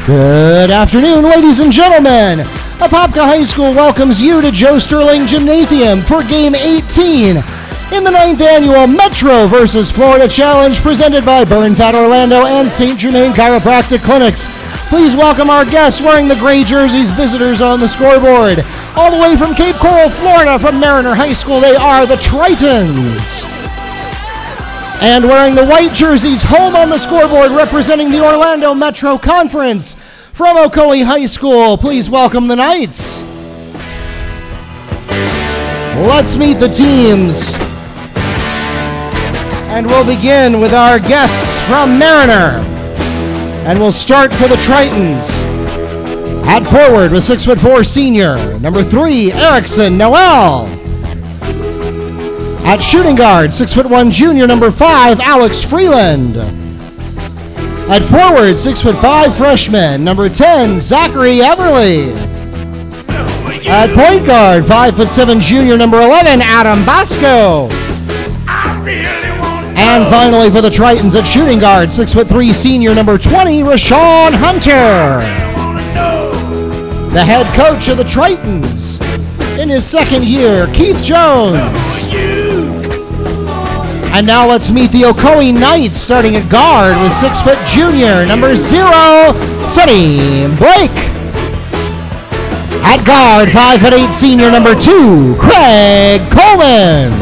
Good afternoon, ladies and gentlemen. Apopka High School welcomes you to Joe Sterling Gymnasium for Game 18 in the 9th Annual Metro vs. Florida Challenge presented by Burn Fat Orlando and St. Germain Chiropractic Clinics. Please welcome our guests wearing the gray jerseys, visitors on the scoreboard. All the way from Cape Coral, Florida, from Mariner High School, they are the Tritons. And wearing the white jerseys, home on the scoreboard, representing the Orlando Metro Conference, from Ocoee High School, please welcome the Knights. Let's meet the teams. And we'll begin with our guests from Mariner. And we'll start for the Tritons. At forward with 6'4" senior, number 3, Erickson Noel. At shooting guard, 6'1" junior, number 5, Alex Freeland. At forward, 6'5" freshman, number 10, Zachary Everly. At point guard, 5'7" junior, number 11, Adam Bosco. And finally for the Tritons at shooting guard, 6'3" senior, number 20, Rashawn Hunter. The head coach of the Tritons in his second year, Keith Jones. And now let's meet the Ocoee Knights, starting at guard with 6' junior, number 0, Sonny Blake. At guard, 5'8" senior, number 2, Craig Coleman.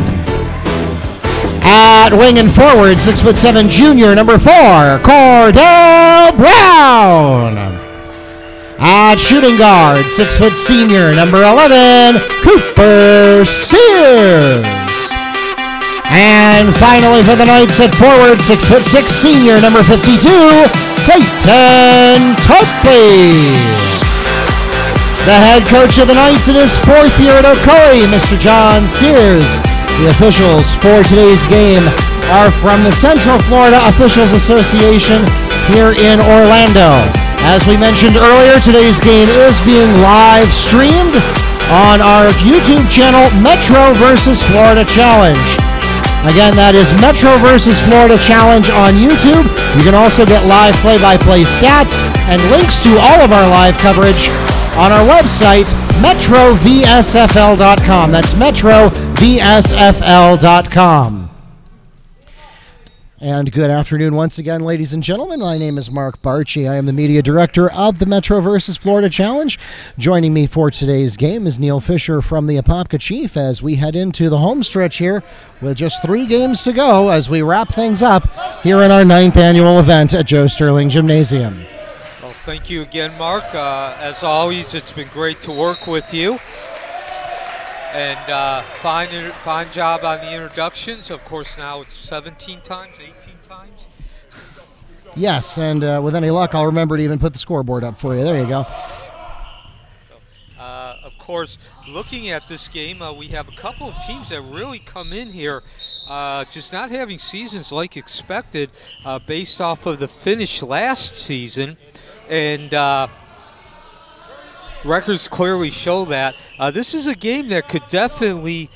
At wing and forward, 6'7" junior, number 4, Cordell Brown. At shooting guard, 6' senior, number 11, Cooper Siers. And finally for the Knights at forward, 6'6" senior, number 52, Clayton Topley. The head coach of the Knights in his 4th year at Ocoee, Mr. John Siers. The officials for today's game are from the Central Florida Officials Association here in Orlando. As we mentioned earlier, today's game is being live streamed on our YouTube channel, Metro vs. Florida Challenge. Again, that is Metro vs. Florida Challenge on YouTube. You can also get live play-by-play stats and links to all of our live coverage on our website, metrovsfl.com. That's metrovsfl.com. And good afternoon once again, ladies and gentlemen. My name is Mark Barchi. I am the media director of the Metro vs. Florida Challenge. Joining me for today's game is Neil Fisher from the Apopka Chief as we head into the home stretch here with just 3 games to go as we wrap things up here in our 9th annual event at Joe Sterling Gymnasium. Well, thank you again, Mark. As always, it's been great to work with you. And fine job on the introductions. Of course, now it's 17 times, 18 times. Yes, and with any luck, I'll remember to even put the scoreboard up for you. There you go. Of course, looking at this game, we have a couple of teams that really come in here just not having seasons like expected based off of the finish last season. And records clearly show that. This is a game that could definitely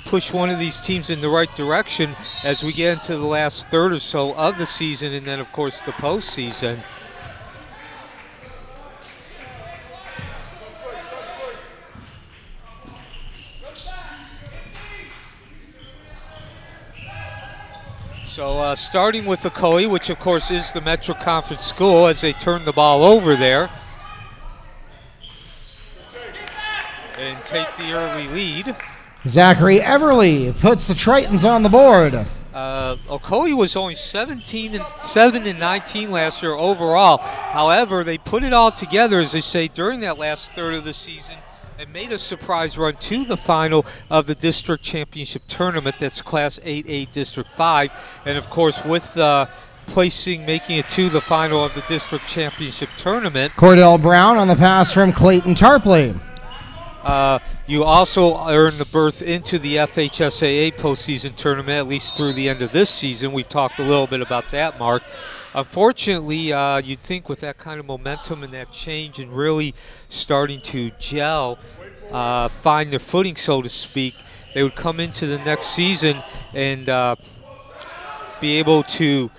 push one of these teams in the right direction as we get into the last third or so of the season, and then of course the postseason. So starting with Ocoee, which of course is the Metro Conference school, as they turn the ball over there and take the early lead. Zachary Everly puts the Tritons on the board. Ocoee was only 7-19 last year overall. However, they put it all together, as they say, during that last third of the season and made a surprise run to the final of the district championship tournament. That's Class 8A District 5. And, of course, with making it to the final of the district championship tournament. Cordell Brown on the pass from Clayton Tarpley. You also earn the berth into the FHSAA postseason tournament, at least through the end of this season. We've talked a little bit about that, Mark. Unfortunately, you'd think with that kind of momentum and that change and really starting to gel, find their footing, so to speak, they would come into the next season and be able to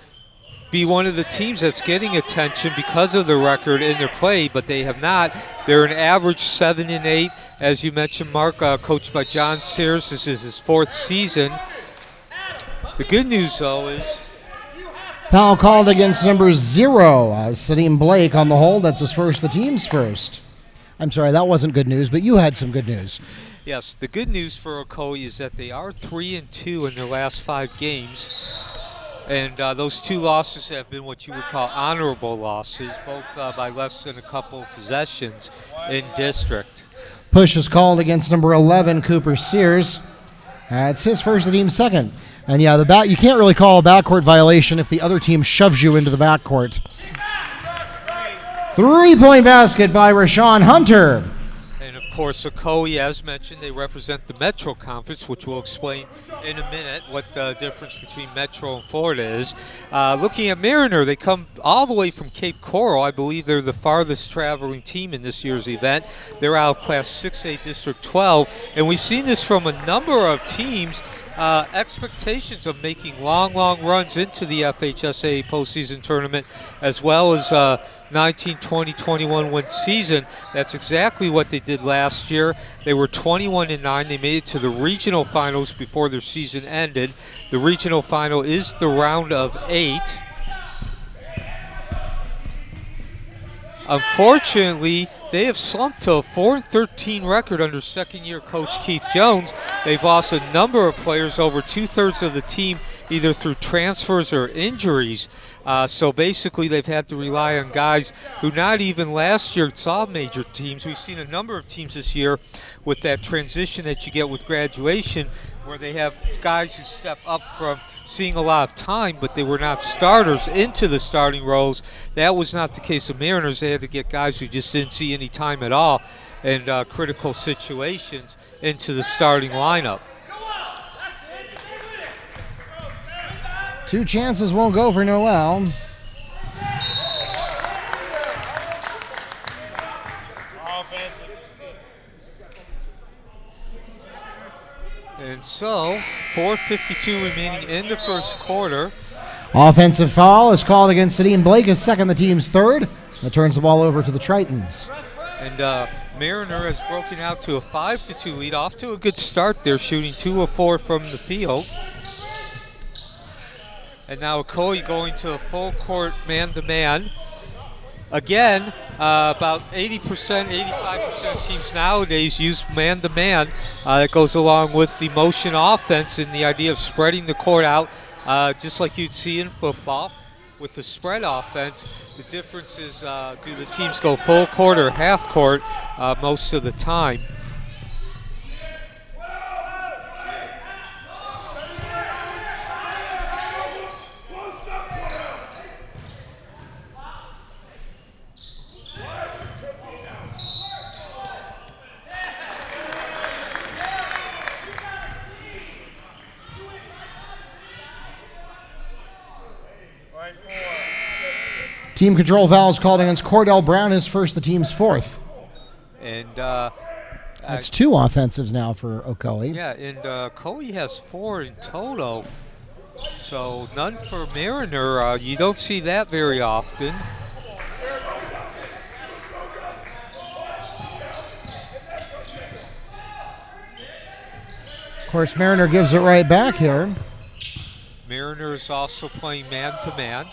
be one of the teams that's getting attention because of their record in their play, but they have not. They're an average 7-8, as you mentioned, Mark, coached by John Siers. This is his 4th season. The good news, though, is foul called against number 0, Sadim Blake on the hold. That's his first, the team's first. I'm sorry, that wasn't good news, but you had some good news. Yes, the good news for Ocoee is that they are 3-2 in their last 5 games. And those 2 losses have been what you would call honorable losses, both by less than a couple of possessions in district. Push is called against number 11, Cooper Siers. It's his first, the team's second. And yeah, you can't really call a backcourt violation if the other team shoves you into the backcourt. 3-point basket by Rashawn Hunter. And of course, Ocoee, as mentioned, they represent the Metro Conference, which we'll explain in a minute what the difference between Metro and Florida is. Looking at Mariner, they come all the way from Cape Coral. I believe they're the farthest traveling team in this year's event. They're out of Class 6A District 12, and we've seen this from a number of teams. Expectations of making long runs into the FHSAA postseason tournament, as well as 19, 20, 21 win season. That's exactly what they did last year. They were 21-9. They made it to the regional finals before their season ended. The regional final is the round of 8. Unfortunately, they have slumped to a 4-13 record under second-year coach Keith Jones. They've lost a number of players, over 2/3 of the team, either through transfers or injuries. So basically, they've had to rely on guys who not even last year saw major teams. We've seen a number of teams this year with that transition that you get with graduation, where they have guys who step up from seeing a lot of time, but they were not starters, into the starting roles. That was not the case of Mariners. They had to get guys who just didn't see any time at all in critical situations into the starting lineup. 2 chances won't go for Noel. And so, 4:52 remaining in the first quarter. Offensive foul is called against Sadim Blake, his second, the team's third. That turns the ball over to the Tritons. And Mariner has broken out to a 5-2 lead, off to a good start there, shooting 2 of 4 from the field. And now Ocoee going to a full court man-to-man. Again, about 80%, 85% teams nowadays use man-to-man. That goes along with the motion offense and the idea of spreading the court out, just like you'd see in football. With the spread offense, the difference is do the teams go full court or half court most of the time. Team control foul is called against Cordell Brown, his first, the team's 4th. And that's 2 offensives now for Ocoee. Yeah, and Ocoee has 4 in total, so none for Mariner. You don't see that very often. Of course, Mariner gives it right back here. Mariner is also playing man-to-man.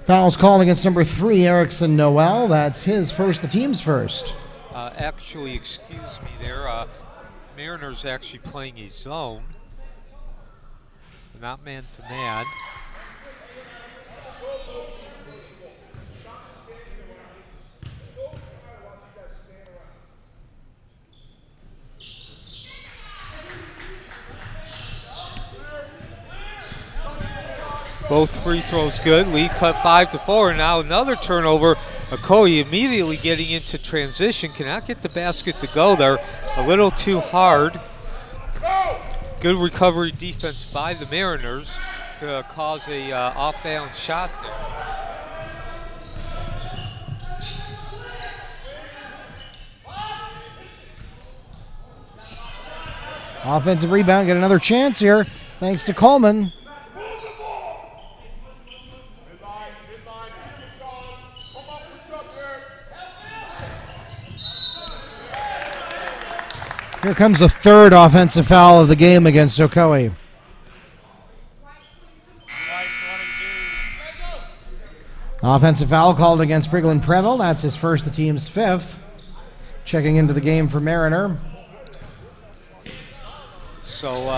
Foul's called against number 3, Erickson Noel. That's his first, the team's first. Actually, excuse me there. Mariner's actually playing a zone, not man-to-man. Both free throws good. Lead cut 5-4. Now another turnover. Ocoee immediately getting into transition. Cannot get the basket to go there. A little too hard. good recovery defense by the Mariners to cause a off-balance shot there. Offensive rebound, get another chance here, thanks to Coleman. Here comes the third offensive foul of the game against Ocoee. Offensive foul called against Briglin Prevel. That's his first, the team's fifth. Checking into the game for Mariner. So,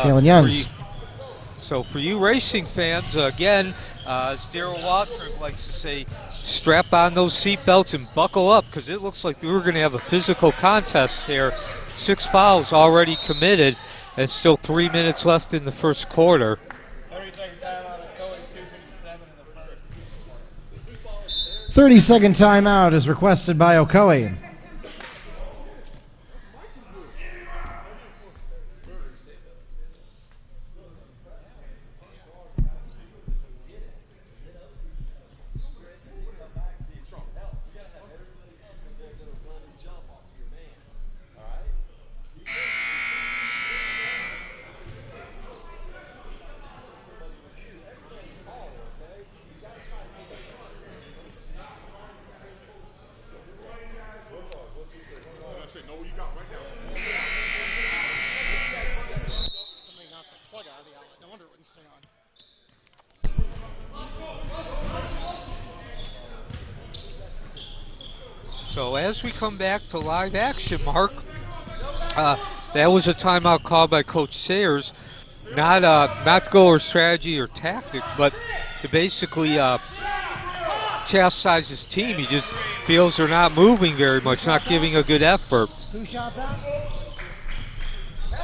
for you racing fans, again, as Daryl Waltrip likes to say, strap on those seatbelts and buckle up, because it looks like we're going to have a physical contest here. 6 fouls already committed, and still 3 minutes left in the first quarter. 30-second timeout is going 2:57 in the first. 30-second timeout is requested by Ocoee. So as we come back to live action, Mark, that was a timeout called by Coach Siers, not to go over strategy or tactic, but to basically chastise his team. He just feels they're not moving very much, not giving a good effort. Who shot that?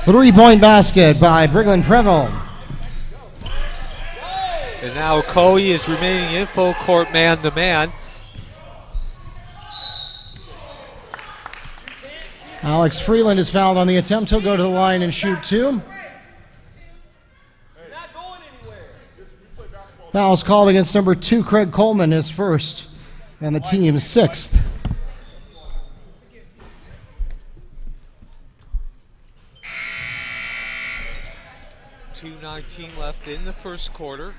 3-point basket by Briglin Prevel. And now Ocoee is remaining in full court man-to-man. Alex Freeland is fouled on the attempt. He'll go to the line and shoot 2. Foul's called against number 2, Craig Coleman, his first, and the team's 6th. .2:19 left in the first quarter.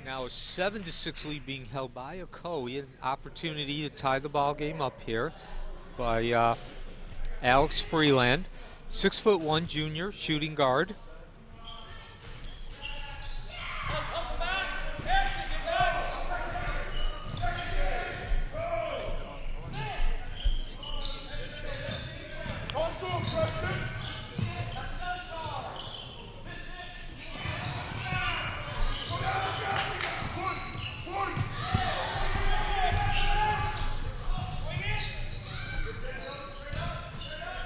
Now a 7-6 lead being held by Ocoee. An opportunity to tie the ball game up here by Alex Freeland, 6'1" junior, shooting guard.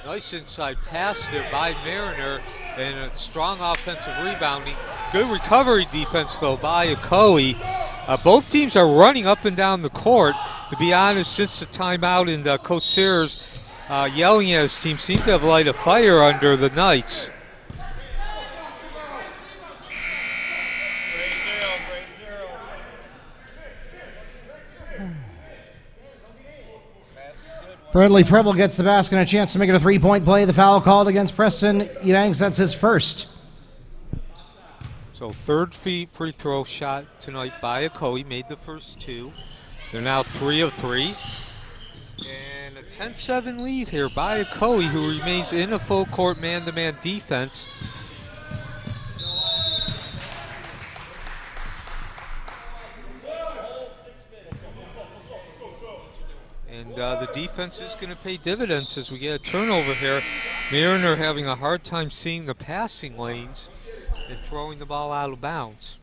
Nice inside pass there by Mariner and a strong offensive rebounding. Good recovery defense, though, by Ocoee. Both teams are running up and down the court. To be honest, since the timeout and Coach Siers yelling at his team, seemed to have lighted a fire under the Knights. Bradley Preble gets the basket and a chance to make it a 3-point play. The foul called against Preston Ebanks. That's his first. So third free throw shot tonight by Ocoee. Made the first 2. They're now 3 of 3. And a 10-7 lead here by Ocoee, who remains in a full court man-to-man defense. And the defense is going to pay dividends as we get a turnover here. Mariner having a hard time seeing the passing lanes and throwing the ball out of bounds.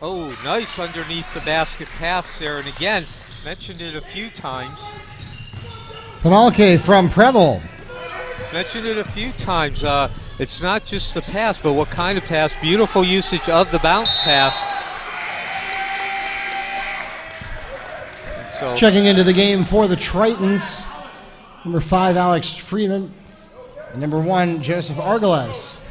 Oh, nice underneath the basket pass there. And again, mentioned it a few times. Famalke from Preble. Mentioned it a few times. it's not just the pass, but what kind of pass. Beautiful usage of the bounce pass. So checking into the game for the Tritons, number 5, Alex Freeman, and number 1, Joseph Argales.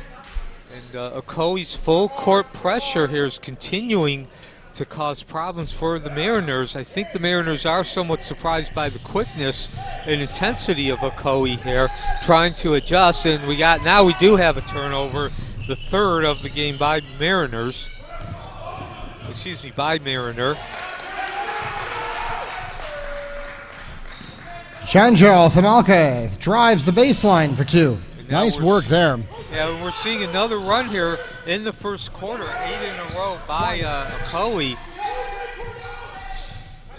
And Ocoee's full court pressure here is continuing to cause problems for the Mariners. I think the Mariners are somewhat surprised by the quickness and intensity of Ocoee here, trying to adjust. And we do have a turnover, the third of the game by Mariners. By Mariner. Chanjo Thamalke drives the baseline for 2. Nice work there. Yeah, we're seeing another run here in the first quarter, 8 in a row by Ocoee.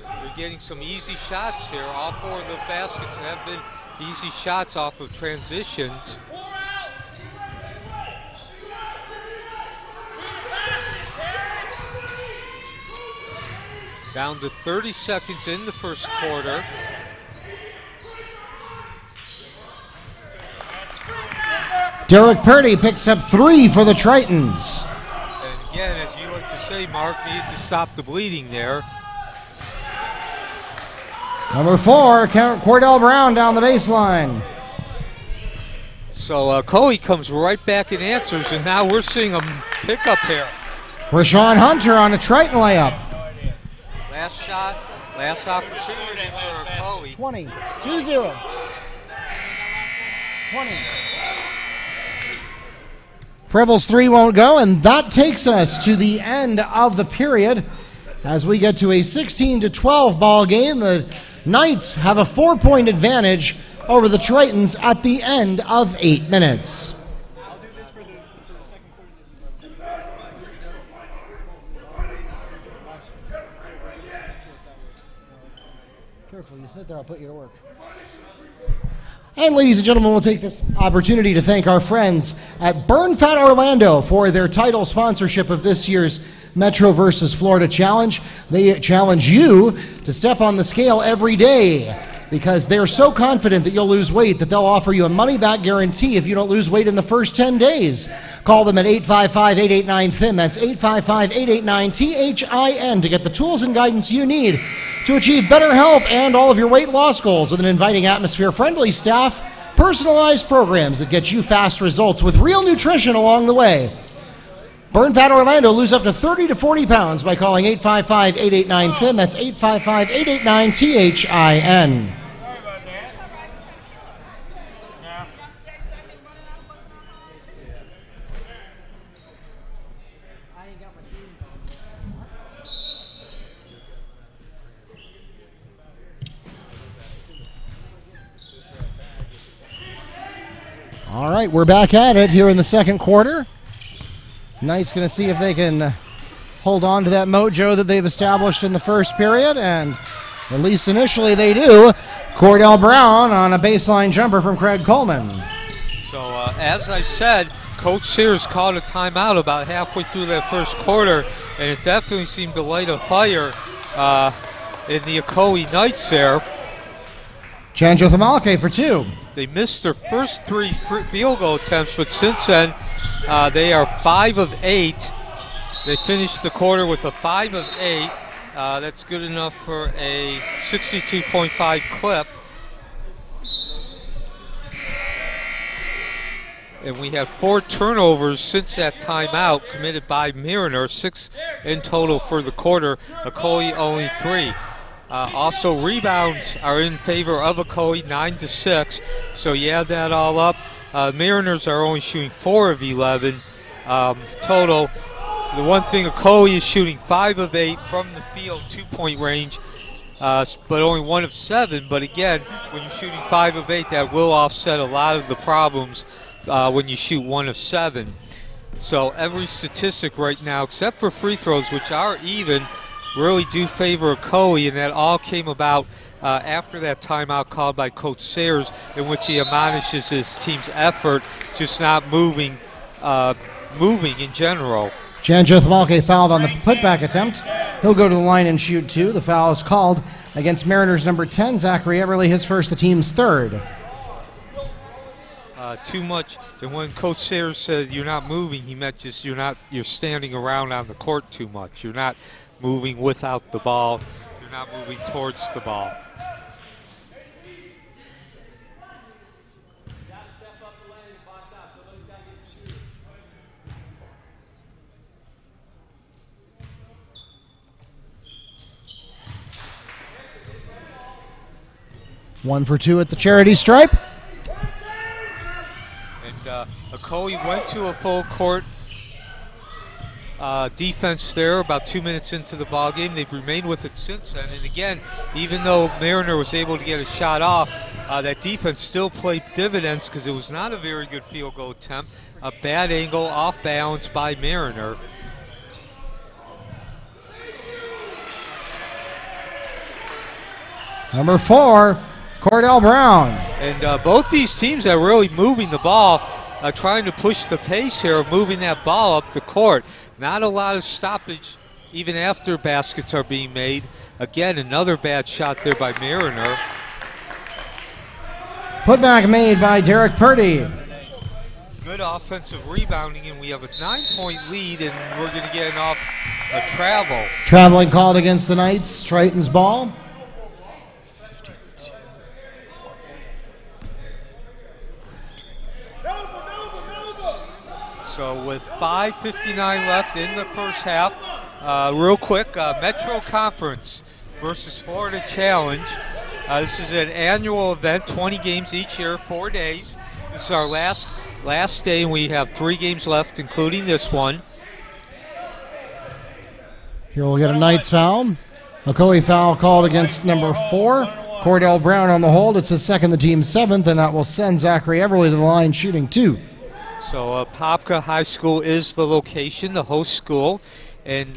They're getting some easy shots here. All 4 of the baskets have been easy shots off of transitions. Down to 30 seconds in the first quarter. Derek Purdy picks up 3 for the Tritons. And again, as you like to say, Mark, needed to stop the bleeding there. Number 4, Cordell Brown down the baseline. So Ocoee comes right back and answers, and now we're seeing a pickup here. Rashawn Hunter on a Triton layup. Last shot, last opportunity for Ocoee. 20, 2-0. 20. Preville's 3 won't go, and that takes us to the end of the period. As we get to a 16-12 ball game, the Knights have a 4-point advantage over the Tritons at the end of 8 minutes. I'll do this for the second quarter. Careful, you sit there, I'll put you to work. And ladies and gentlemen, we'll take this opportunity to thank our friends at Burn Fat Orlando for their title sponsorship of this year's Metro versus Florida Challenge. They challenge you to step on the scale every day because they're so confident that you'll lose weight that they'll offer you a money-back guarantee if you don't lose weight in the first 10 days. Call them at 855-889-THIN. That's 855-889-THIN to get the tools and guidance you need to achieve better health and all of your weight loss goals with an inviting atmosphere, friendly staff, personalized programs that get you fast results with real nutrition along the way. Burn Fat Orlando, lose up to 30 to 40 pounds by calling 855-889-THIN. That's 855-889-THIN. Sorry about that. No. All right, we're back at it here in the second quarter. Knights going to see if they can hold on to that mojo that they've established in the first period, and at least initially they do. Cordell Brown on a baseline jumper from Craig Coleman. So as I said, Coach Siers called a timeout about halfway through that first quarter, and it definitely seemed to light a fire in the Ocoee Knights there. Chanjo Thamalke for 2. They missed their first 3 field goal attempts, but since then they are 5 of 8. They finished the quarter with a 5 of 8. That's good enough for a 62.5 clip. And we have 4 turnovers since that timeout committed by Mariner, 6 in total for the quarter. Ocoee only 3. Also, rebounds are in favor of Ocoee, 9-6. So you add that all up. Mariners are only shooting 4 of 11 total. The one thing, Ocoee is shooting 5 of 8 from the field, 2-point range, but only 1 of 7. But again, when you're shooting 5 of 8, that will offset a lot of the problems when you shoot 1 of 7. So every statistic right now, except for free throws, which are even, really do favor Ocoee, and that all came about after that timeout called by Coach Siers, in which he admonishes his team's effort, just not moving in general. Chanjo Thamalke fouled on the putback attempt. He'll go to the line and shoot 2. The foul is called against Mariners number 10, Zachary Everly, his first, the team's 3rd. too much. And when Coach Siers said you're not moving, he meant just you're standing around on the court too much. You're not moving without the ball. You're not moving towards the ball. One for two at the charity stripe. And Ocoee went to a full court defense there about 2 minutes into the ball game. They've remained with it since then. And again, even though Mariner was able to get a shot off, that defense still played dividends because it was not a very good field goal attempt. A bad angle, off balance by Mariner. Number 4, Cordell Brown. And both these teams are really moving the ball, trying to push the pace here of moving that ball up the court. Not a lot of stoppage even after baskets are being made. Again, another bad shot there by Mariner. Putback made by Derek Purdy. Good offensive rebounding, and we have a 9-point lead, and we're going to get off a travel. Traveling called against the Knights. Tritons ball. So with 5:59 left in the first half, real quick, Metro Conference versus Florida Challenge. This is an annual event, 20 games each year, 4 days. This is our last day, and we have 3 games left, including this one. Here we'll get a Knights foul. Ocoee foul called against number 4. Cordell Brown on the hold. It's his second, the team's 7th, and that will send Zachary Everly to the line shooting 2. So Popka High School is the location, the host school, and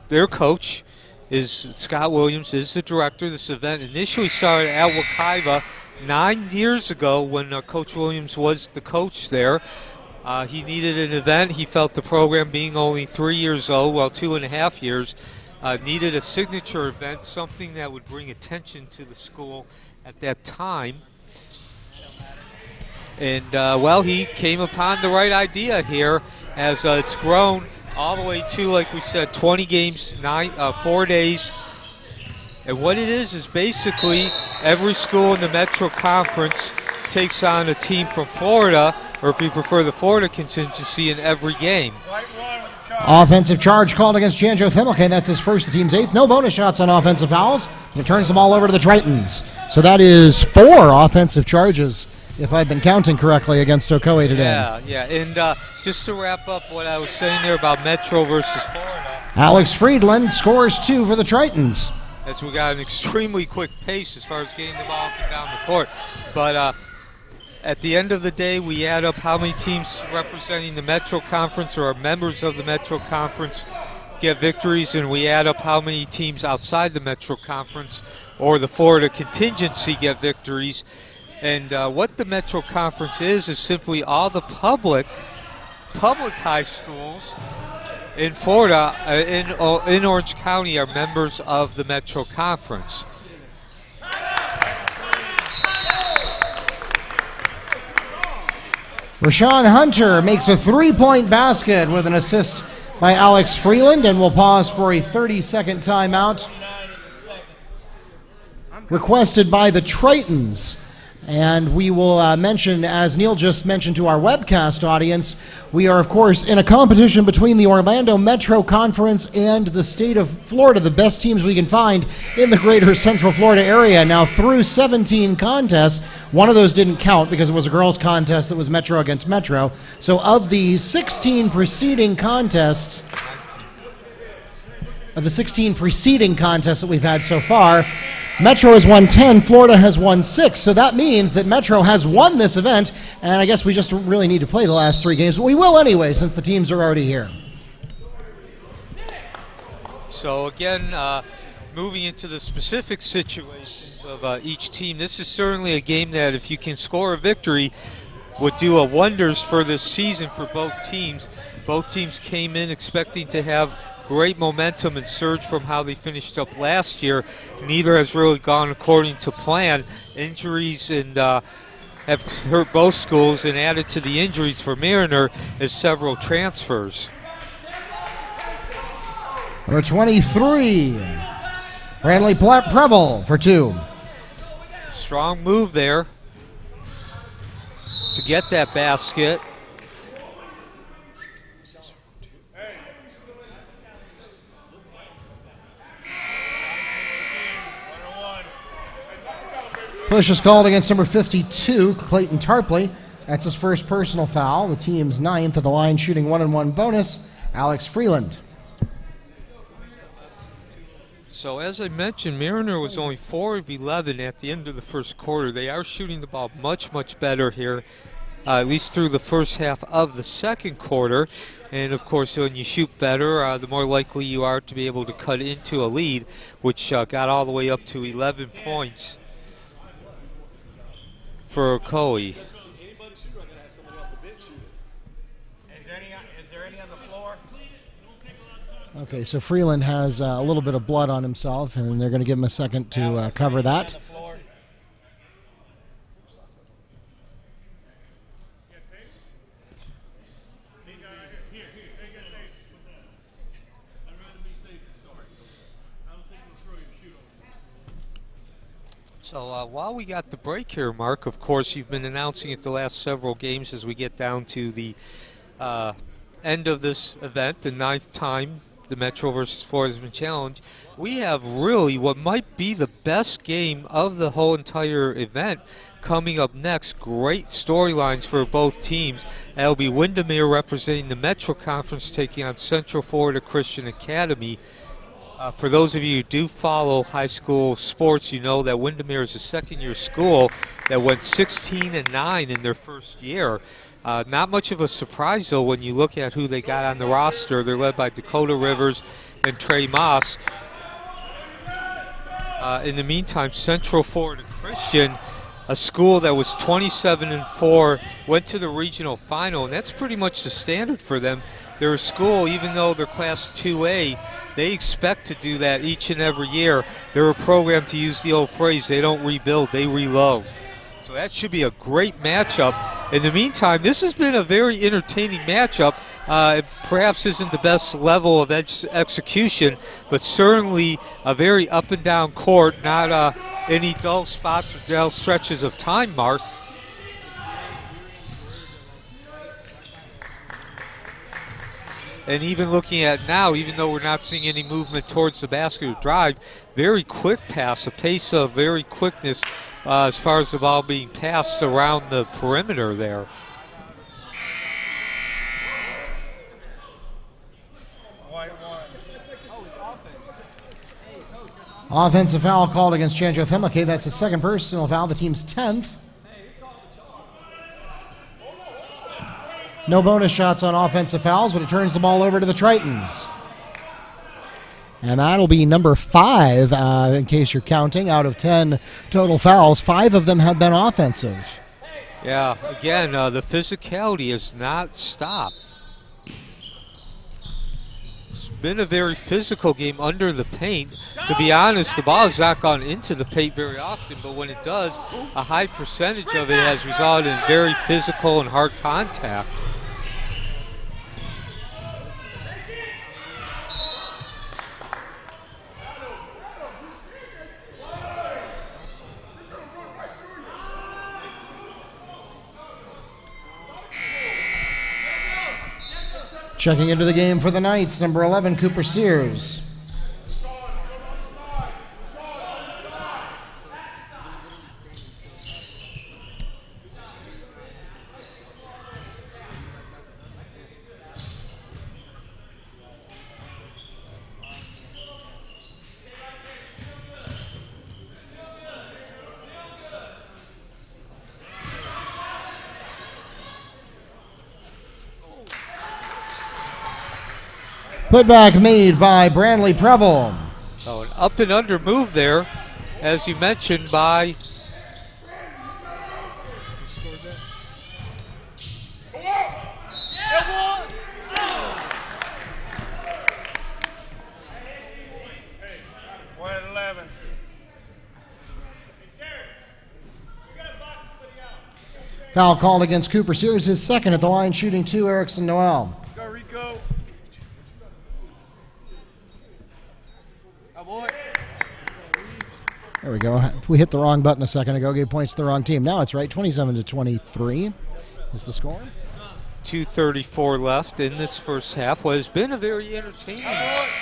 their coach is Scott Williams, is the director. This event initially started at Wekiva 9 years ago when Coach Williams was the coach there. He needed an event. He felt the program being only 3 years old, well, 2.5 years, needed a signature event, something that would bring attention to the school at that time. And, well, he came upon the right idea here as it's grown all the way to, like we said, 20 games, 4 days. And what it is basically every school in the Metro Conference takes on a team from Florida, or if you prefer the Florida contingency, in every game. Offensive charge called against Janjo Thimmelke. That's his first, the team's 8th. No bonus shots on offensive fouls. And it turns them all over to the Tritons. So that is 4 offensive charges, if I've been counting correctly, against Ocoee today. Yeah. And just to wrap up what I was saying there about Metro versus Florida. Alex Friedland scores 2 for the Tritons. As we got an extremely quick pace as far as getting the ball up and down the court. But at the end of the day, we add up how many teams representing the Metro Conference or are members of the Metro Conference get victories, and we add up how many teams outside the Metro Conference or the Florida contingency get victories. And what the Metro Conference is simply all the public high schools in Florida, in Orange County, are members of the Metro Conference. Rashawn Hunter makes a 3-point basket with an assist by Alex Freeland, and we'll pause for a 30-second timeout requested by the Tritons. And we will mention, as Neil just mentioned to our webcast audience, we are, of course, in a competition between the Orlando Metro Conference and the state of Florida, the best teams we can find in the greater Central Florida area. Now, through 17 contests, one of those didn't count because it was a girls' contest that was Metro against Metro. So of the 16 preceding contests, that we've had so far, Metro has won 10, Florida has won 6, so that means that Metro has won this event, and I guess we just really need to play the last 3 games, but we will anyway since the teams are already here. So again, moving into the specific situations of each team, this is certainly a game that if you can score a victory would do wonders for this season for both teams. Both teams came in expecting to have great momentum and surge from how they finished up last year. Neither has really gone according to plan. Injuries and have hurt both schools, and added to the injuries for Mariner is several transfers. Number 23, Bradley Preble for 2. Strong move there to get that basket. Push is called against number 52, Clayton Tarpley. That's his first personal foul. The team's 9th at the line, shooting 1-on-1 bonus, Alex Freeland. So as I mentioned, Mariner was only 4 of 11 at the end of the first quarter. They are shooting the ball much, much better here, at least through the first half of the second quarter. And, of course, when you shoot better, the more likely you are to be able to cut into a lead, which got all the way up to 11 points for Ocoee. Is there any on the floor? Okay, so Freeland has a little bit of blood on himself, and they're going to give him a second to cover that. So while we got the break here, Mark, of course, you've been announcing it the last several games as we get down to the end of this event, the 9th time the Metro versus Floresman Challenge. We have really what might be the best game of the whole entire event coming up next. Great storylines for both teams. That'll be Windermere representing the Metro Conference taking on Central Florida Christian Academy. For those of you who do follow high school sports, you know that Windermere is a second-year school that went 16-9 in their first year. Not much of a surprise, though, when you look at who they got on the roster. They're led by Dakota Rivers and Trey Moss. In the meantime, Central Florida Christian, a school that was 27-4, went to the regional final, and that's pretty much the standard for them. They're a school, even though they're Class 2A, they expect to do that each and every year. They're a program, to use the old phrase, they don't rebuild, they reload. So that should be a great matchup. In the meantime, this has been a very entertaining matchup. It perhaps isn't the best level of execution, but certainly a very up and down court, not any dull spots or dull stretches of time, Mark. And even looking at now, even though we're not seeing any movement towards the basket or drive, very quick pass, a pace of very quickness as far as the ball being passed around the perimeter there. Offensive foul called against Chanjo Femake. That's the second personal foul, the team's 10th. No bonus shots on offensive fouls, but it turns the ball over to the Tritons. And that'll be number 5, in case you're counting. Out of 10 total fouls, 5 of them have been offensive. Yeah, again, the physicality has not stopped. It's been a very physical game under the paint. To be honest, the ball has not gone into the paint very often, but when it does, a high percentage of it has resulted in very physical and hard contact. Checking into the game for the Knights, number 11, Cooper Siers. Putback made by Bradley Preble. So an up and under move there, as you mentioned, by Foul called against Cooper Siers, his second at the line, shooting 2, Erickson Noel. Go, Rico. Oh, boy. There we go. We hit the wrong button a second ago, gave points to the wrong team. Now it's right, 27-23 is the score. 2:34 left in this first half. What has been a very entertaining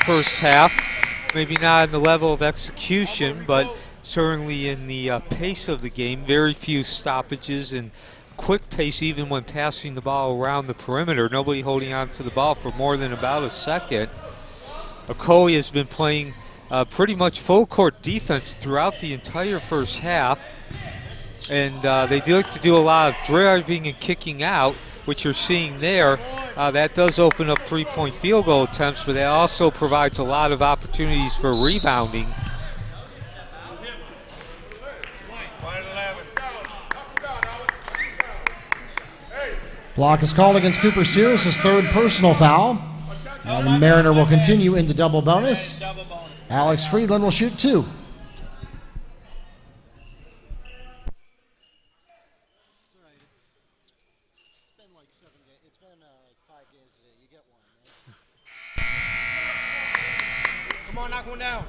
first half. Maybe not in the level of execution, but certainly in the pace of the game. Very few stoppages and quick pace even when passing the ball around the perimeter. Nobody holding on to the ball for more than about a second. Ocoee has been playing pretty much full court defense throughout the entire first half. And they do like to do a lot of driving and kicking out, which you're seeing there. That does open up three-point field goal attempts, but that also provides a lot of opportunities for rebounding. Block is called against Cooper Siers, his third personal foul. And the Mariner will continue into double bonus. Alex Friedland will shoot 2. Come on, knock one down.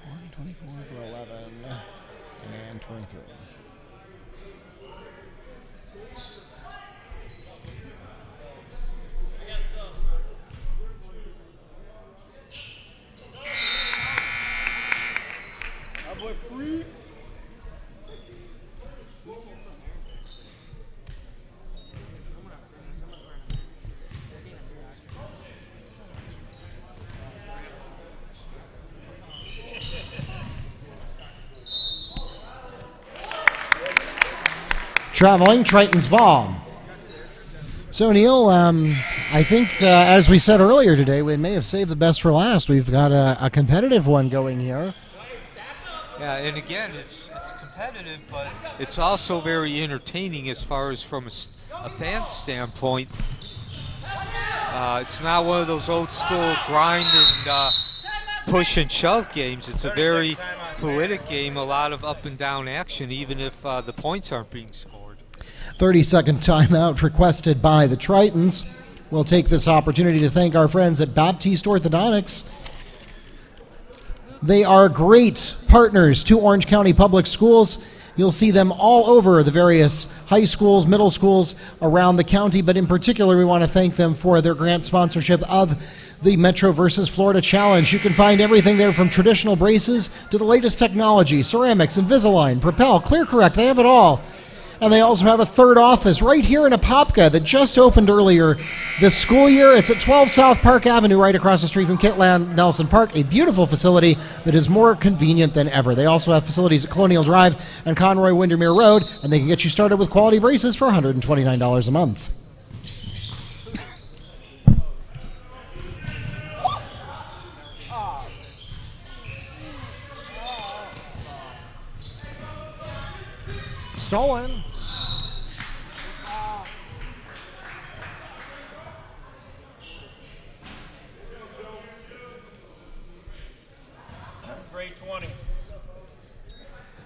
124 for 11 and 23. Boy, free. Traveling, Tritons ball. So, Neil, I think, as we said earlier today, we may have saved the best for last. We've got a competitive one going here. Yeah, and again, it's competitive, but it's also very entertaining as far as from a fan standpoint. It's not one of those old school grind and push and shove games. It's a very fluid game, a lot of up and down action, even if the points aren't being scored. 30-second timeout requested by the Tritons. We'll take this opportunity to thank our friends at Baptiste Orthodontics. They are great partners to Orange County Public Schools. You'll see them all over the various high schools, middle schools around the county, but in particular we want to thank them for their grant sponsorship of the Metro versus Florida Challenge. You can find everything there from traditional braces to the latest technology, ceramics, Invisalign, Propel, ClearCorrect, they have it all. And they also have a third office right here in Apopka that just opened earlier this school year. It's at 12 South Park Avenue, right across the street from Kitland Nelson Park, a beautiful facility that is more convenient than ever. They also have facilities at Colonial Drive and Conroy Windermere Road, and they can get you started with quality braces for $129 a month. Stolen.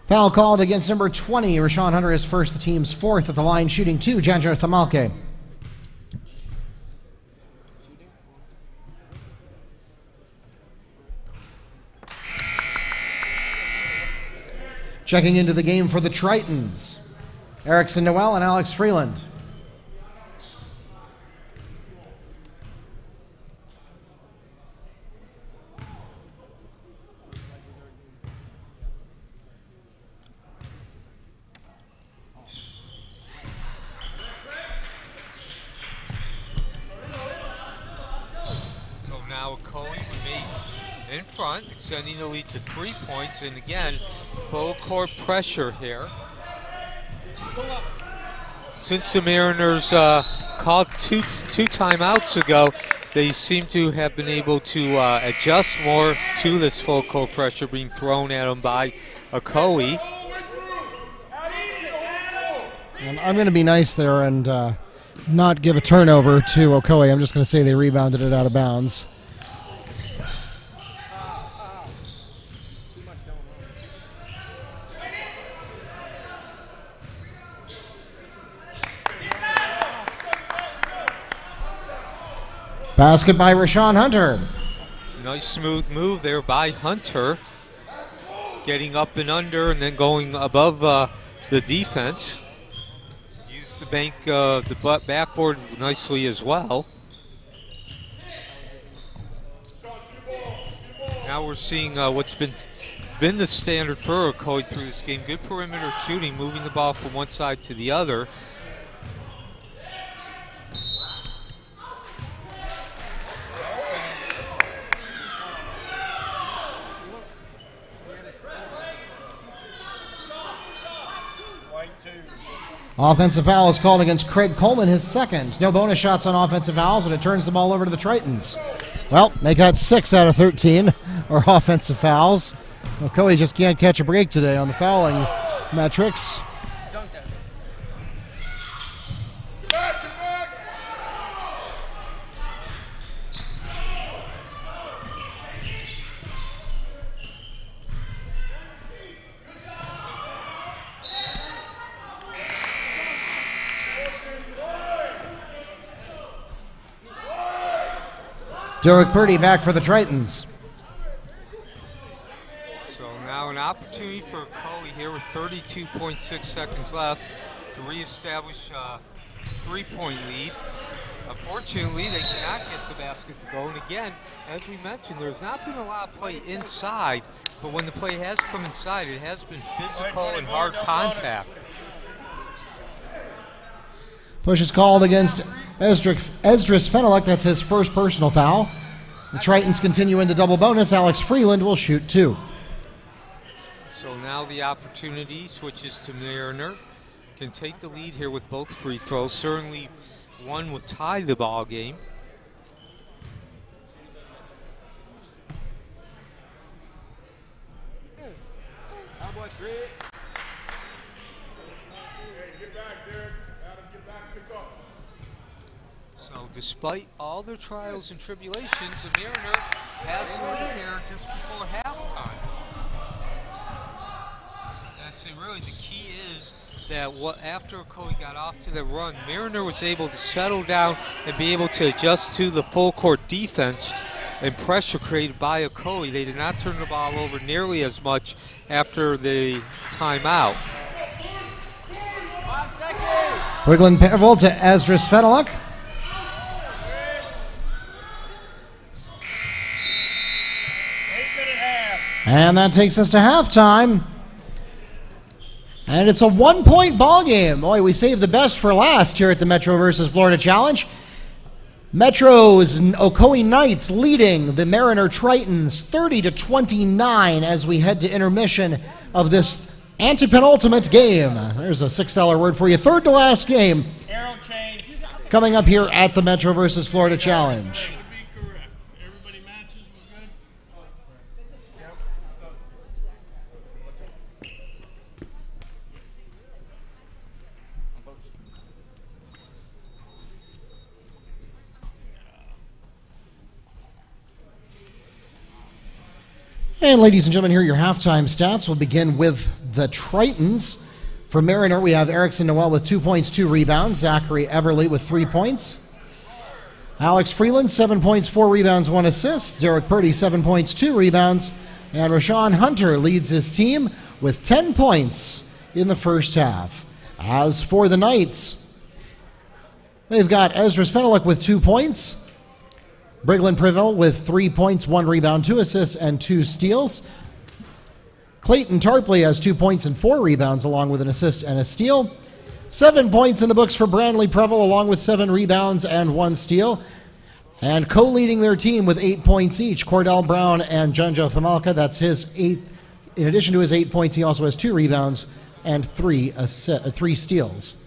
Foul called against number 20. Rashawn Hunter is first, the team's fourth at the line, shooting 2, Janjar Thamalke. Checking into the game for the Tritons, Erickson Noel and Alex Freeland. In front, extending the lead to 3 points, and again, full court pressure here. Since the Mariners called two timeouts ago, they seem to have been able to adjust more to this full court pressure being thrown at them by Ocoee. And I'm going to be nice there and not give a turnover to Ocoee. I'm just going to say they rebounded it out of bounds. Basket by Rashawn Hunter. Nice smooth move there by Hunter. Getting up and under and then going above the defense. Used the the backboard nicely as well. Now we're seeing what's been the standard for Ocoee through this game. Good perimeter shooting, moving the ball from one side to the other. Offensive foul is called against Craig Coleman, his second. No bonus shots on offensive fouls, but it turns the ball over to the Tritons. Well, they got 6 out of 13 are offensive fouls. Ocoee just can't catch a break today on the fouling metrics. Derek Purdy back for the Tritons. So now an opportunity for Ocoee here with 32.6 seconds left to reestablish a three-point lead. Unfortunately, they cannot get the basket to go. And again, as we mentioned, there's not been a lot of play inside, but when the play has come inside, it has been physical and hard contact. Push is called against Esdras Fenelek. That's his first personal foul. The Tritons continue into double bonus. Alex Freeland will shoot 2. So now the opportunity switches to Mariner. Can take the lead here with both free throws. Certainly one would tie the ball game. So despite all their trials and tribulations, the Mariner has the lead here just before halftime. I'd say really the key is that after Ocoee got off to the run, Mariner was able to settle down and be able to adjust to the full court defense and pressure created by Ocoee. They did not turn the ball over nearly as much after the timeout. Wiggling Pavel to Esdras Fenelek. And that takes us to halftime. And it's a 1-point ball game. Boy, we saved the best for last here at the Metro versus Florida Challenge. Metro's Ocoee Knights leading the Mariner Tritons 30-29 as we head to intermission of this antepenultimate game. There's a $6 word for you. Third to last game coming up here at the Metro versus Florida Challenge. And ladies and gentlemen, here are your halftime stats. We'll begin with the Tritons. For Mariner, we have Erickson Noel with 2 points, 2 rebounds. Zachary Everly with 3 points. Alex Freeland, 7 points, 4 rebounds, 1 assist. Derek Purdy, 7 points, 2 rebounds. And Rashawn Hunter leads his team with 10 points in the first half. As for the Knights, they've got Esdras Fenelek with 2 points. Briglin Priville with 3 points, 1 rebound, 2 assists, and 2 steals. Clayton Tarpley has 2 points and 4 rebounds, along with an assist and a steal. 7 points in the books for Brandley Preville, along with 7 rebounds and 1 steal. And co-leading their team with 8 points each, Cordell Brown and Junjo Thamalka. That's his 8th. In addition to his 8 points, he also has 2 rebounds and 3 steals.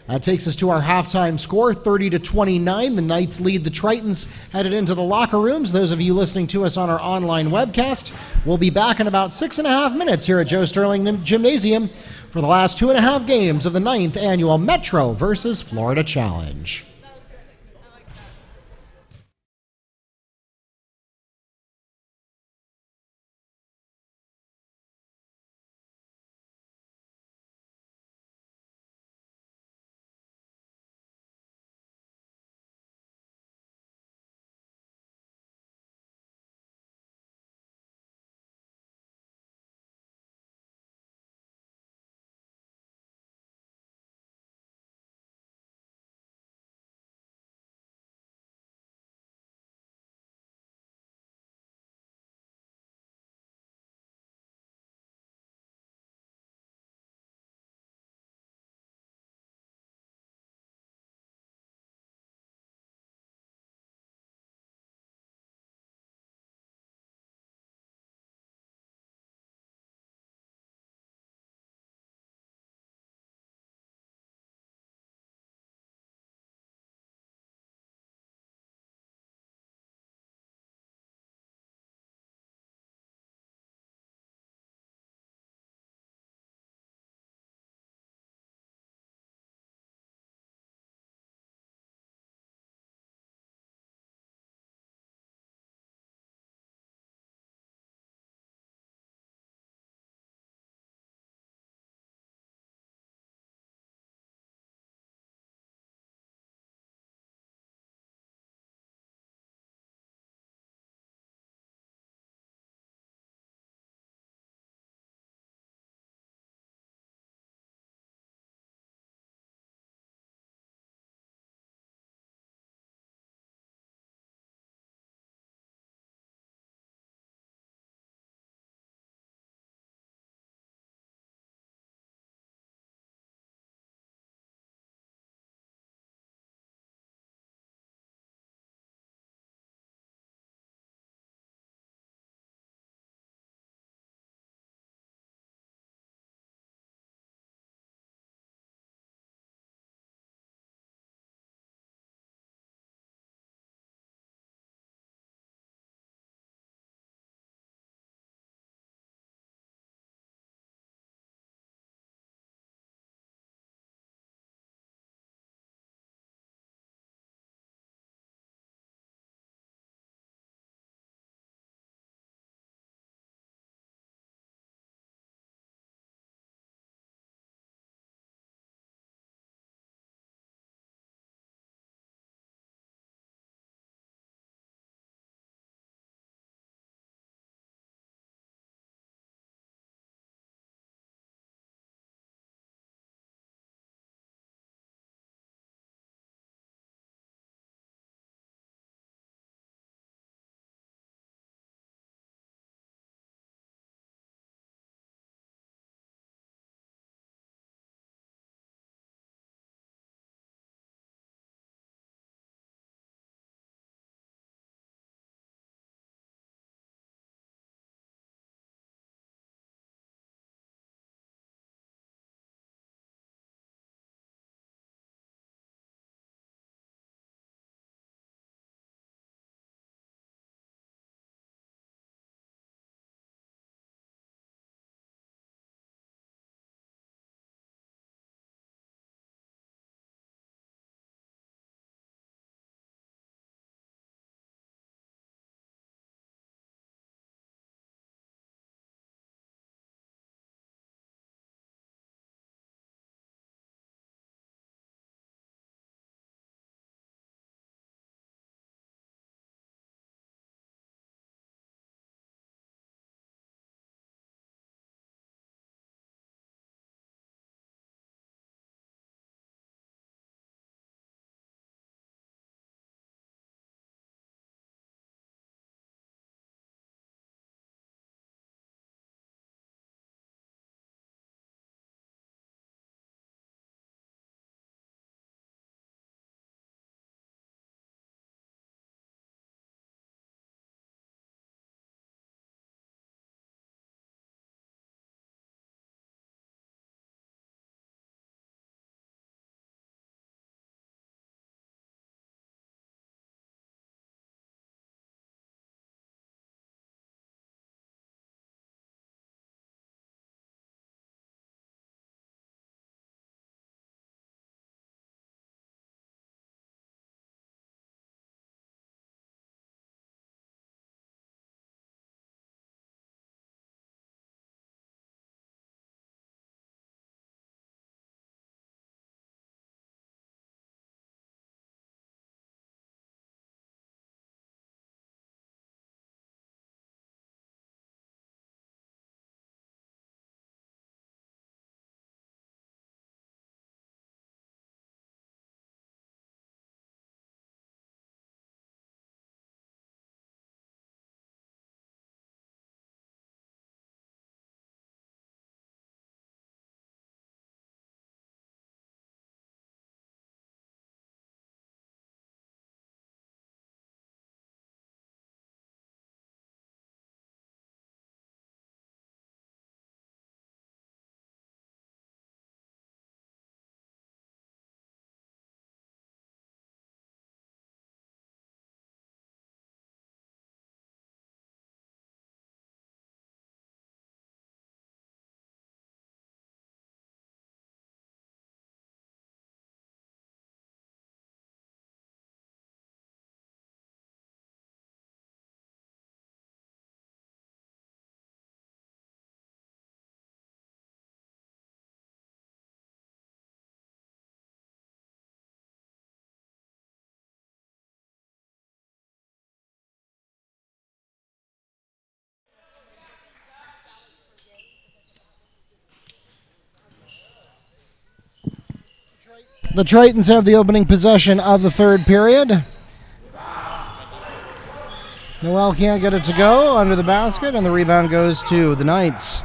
That takes us to our halftime score, 30-29. The Knights lead the Tritons headed into the locker rooms. Those of you listening to us on our online webcast, we'll be back in about 6.5 minutes here at Joe Sterling Gymnasium for the last 2.5 games of the 9th annual Metro versus Florida Challenge. The Tritons have the opening possession of the third period. Noel can't get it to go under the basket, and the rebound goes to the Knights.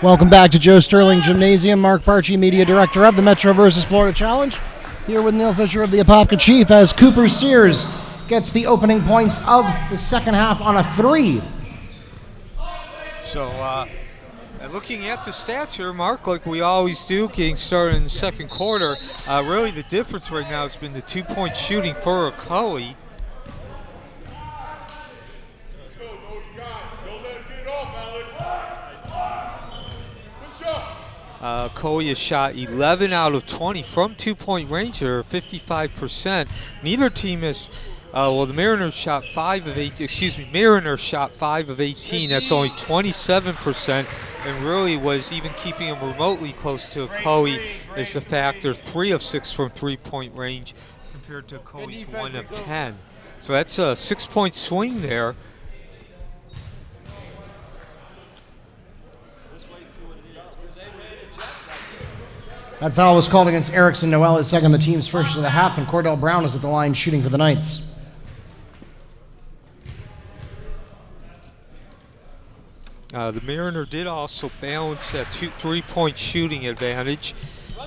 Welcome back to Joe Sterling Gymnasium. Mark Barchi, Media Director of the Metro vs. Florida Challenge, here with Neil Fisher of the Apopka Chief as Cooper Siers gets the opening points of the second half on a 3. So, looking at the stats here, Mark, like we always do, getting started in the second quarter, really the difference right now has been the 2-point shooting for Ocoee. Ocoee has shot 11 out of 20 from 2-point range, or 55%. Neither team has, the Mariners shot 5 of 8. Mariners shot 5 of 18. That's only 27%. And really, was even keeping them remotely close to Ocoee is the fact they're 3 of 6 from 3-point range compared to Ocoee's 1 of 10. So that's a 6-point swing there. That foul was called against Erickson. Noel is second, the team's first of the half, and Cordell Brown is at the line shooting for the Knights. The Mariner did also balance that 3-point shooting advantage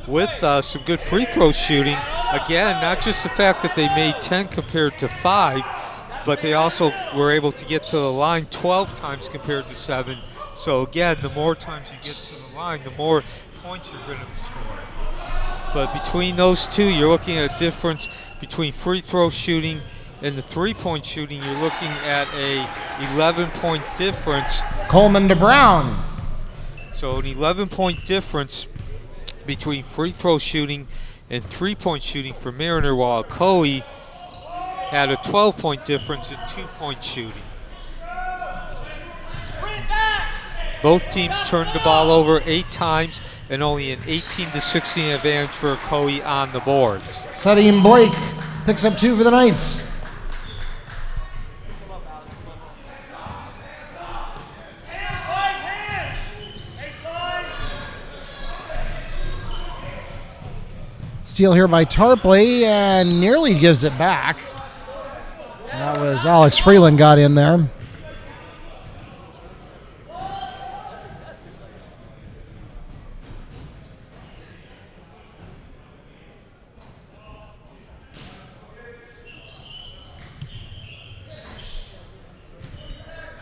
with some good free throw shooting. Again, not just the fact that they made 10 compared to 5, but they also were able to get to the line 12 times compared to 7. So again, the more times you get to the line, the more points you're going to score. But between those two, you're looking at a difference between free throw shooting and the 3-point shooting. You're looking at a 11-point difference. Coleman to Brown. So an 11-point difference between free throw shooting and 3-point shooting for Mariner, while Ocoee had a 12-point difference in 2-point shooting. Both teams turned the ball over 8 times, and only an 18-16 advantage for Ocoee on the boards. Sadim Blake picks up 2 for the Knights. Steal here by Tarpley, and nearly gives it back. That was Alex Freeland got in there.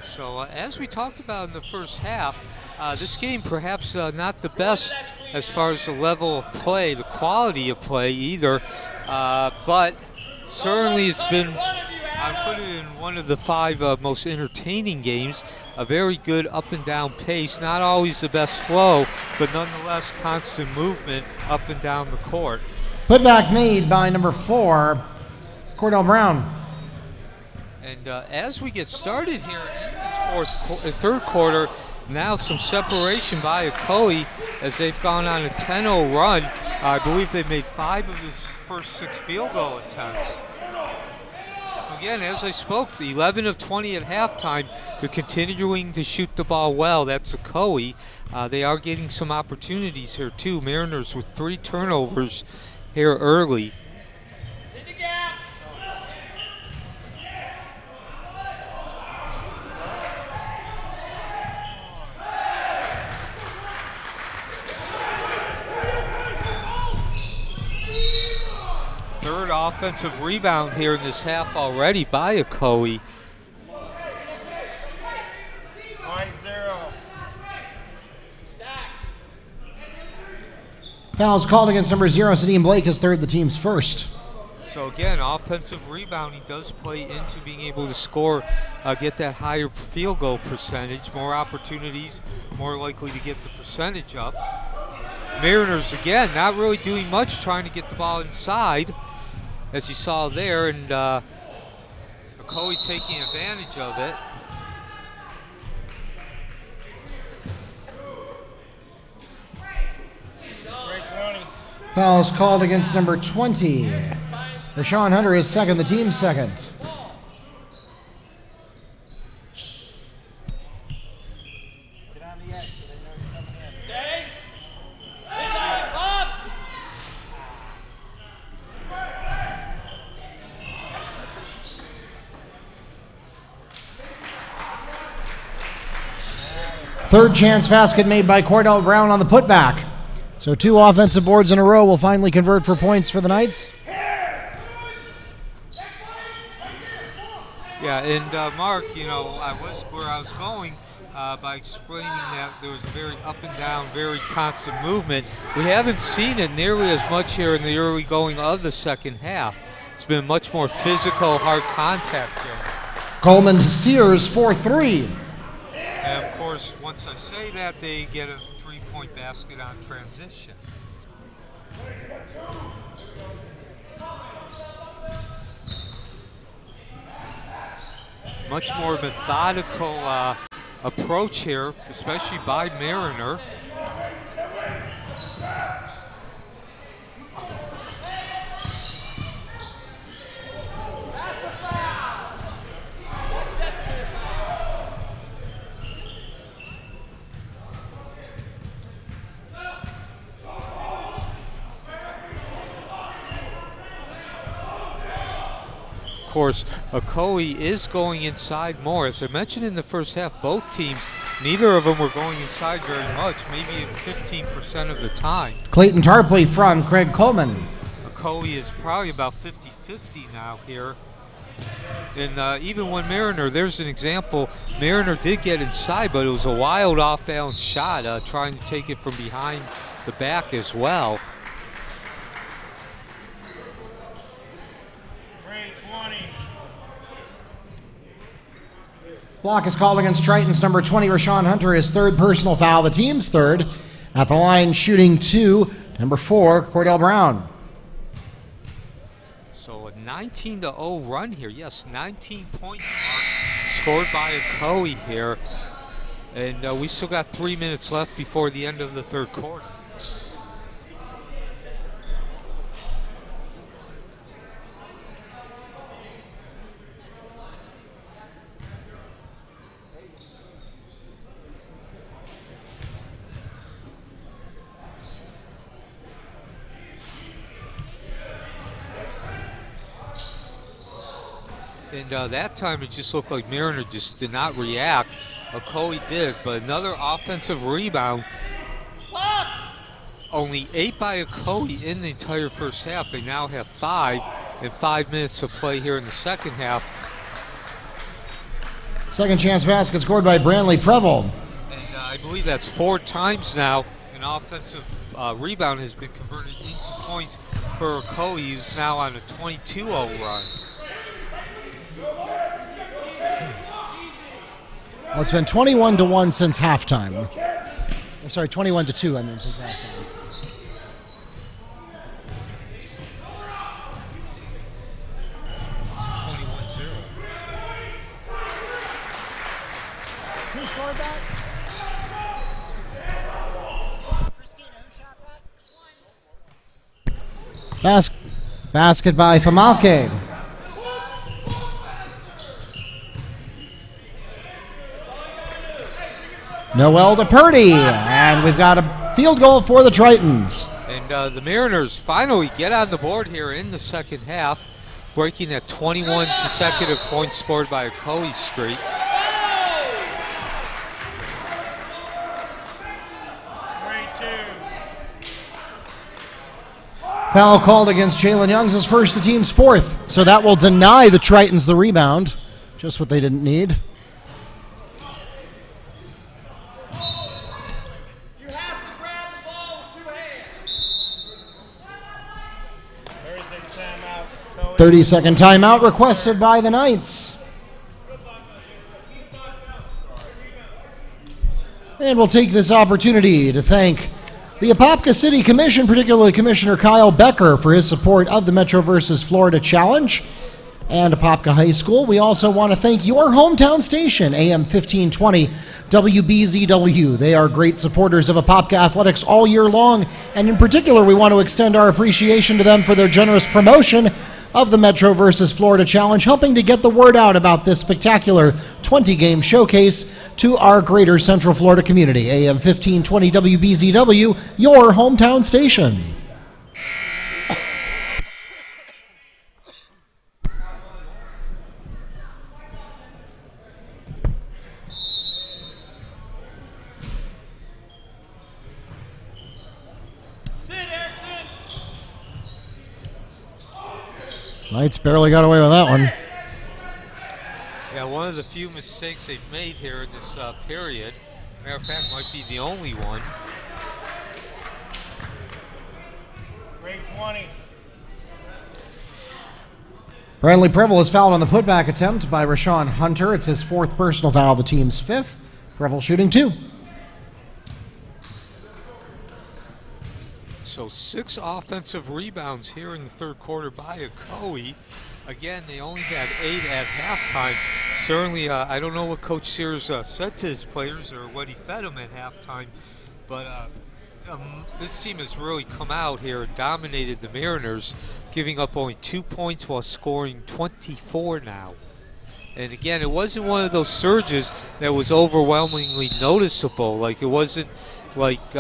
So as we talked about in the first half, this game perhaps not the best as far as the level of play, the quality of play either, but certainly it's been, I put it in one of the 5 most entertaining games, a very good up and down pace, not always the best flow, but nonetheless constant movement up and down the court. Putback made by number 4, Cordell Brown. And as we get started here in this third quarter, now some separation by Ocoee as they've gone on a 10-0 run. I believe they made 5 of his first 6 field goal attempts. So again, as I spoke, the 11 of 20 at halftime, they're continuing to shoot the ball well. That's Ocoee. They are getting some opportunities here too. Mariners with 3 turnovers here early. Third offensive rebound here in this half already by Ocoee. 1-0. Foul's called against number 0, Sadim Blake, his third, the team's first. So again, offensive rebounding does play into being able to score, get that higher field goal percentage, more opportunities, more likely to get the percentage up. Mariners, again, not really doing much, trying to get the ball inside, as you saw there, and Ocoee taking advantage of it. Foul's called against number 20. Rashawn Hunter is second, the team's second. Third chance basket made by Cordell Brown on the putback. So 2 offensive boards in a row will finally convert for points for the Knights. Yeah, and Mark, I was where I was going by explaining that there was a very up and down, very constant movement. We haven't seen it nearly as much here in the early going of the second half. It's been much more physical, hard contact here. Coleman to Siers for 3. And of course, once I say that, they get a 3-point basket on transition. Much more methodical approach here, especially by Mariner. Of course, Ocoee is going inside more. As I mentioned in the first half, both teams, neither of them were going inside very much, maybe 15% of the time. Clayton Tarpley from Craig Coleman. Ocoee is probably about 50-50 now here. And even when Mariner, there's an example, Mariner did get inside, but it was a wild off-balance shot, trying to take it from behind the back as well. Block is called against Tritons. Number 20, Rashawn Hunter, his 3rd personal foul, the team's 3rd. At the line, shooting 2, number 4, Cordell Brown. So a 19-0 run here. Yes, 19-point mark scored by Ocoee here. And we still got 3 minutes left before the end of the 3rd quarter. And that time it just looked like Mariner just did not react. Ocoee did, but another offensive rebound. Only 8 by Ocoee in the entire first half. They now have 5 and 5 minutes to play here in the second half. Second chance basket scored by Brantley Prevost. And I believe that's 4 times now an offensive rebound has been converted into points for Ocoee, who's now on a 22-0 run. Well, it's been 21-1 since halftime. I'm sorry, 21-2, I mean, since halftime. Who scored that? Christina, who shot that? Basket by Famake. Noel to Purdy, and we've got a field goal for the Tritons. And the Mariners finally get on the board here in the second half, breaking that 21 consecutive points scored by Ocoee streak. Foul called against Jalen Young's his first, the team's 4th. So that will deny the Tritons the rebound. Just what they didn't need. You have to grab the ball with 2 hands. 30-second timeout requested by the Knights. And we'll take this opportunity to thank the Apopka City Commission, particularly Commissioner Kyle Becker, for his support of the Metro vs. Florida Challenge and Apopka High School. We also want to thank your hometown station, AM 1520 WBZW. They are great supporters of Apopka athletics all year long, and in particular, we want to extend our appreciation to them for their generous promotion of the Metro vs. Florida Challenge, helping to get the word out about this spectacular 20-game showcase to our greater Central Florida community. AM 1520 WBZW, your hometown station. Knights barely got away with that one. Yeah, one of the few mistakes they've made here in this period. Matter of fact, might be the only one. Grade 20. Bradley Preble is fouled on the putback attempt by Rashawn Hunter. It's his 4th personal foul, the team's 5th. Preble shooting 2. So 6 offensive rebounds here in the third quarter by Ocoee. Again, they only had 8 at halftime. Certainly, I don't know what Coach Siers said to his players or what he fed them at halftime, but this team has really come out here and dominated the Mariners, giving up only 2 points while scoring 24 now. And again, it wasn't one of those surges that was overwhelmingly noticeable. Like, it wasn't like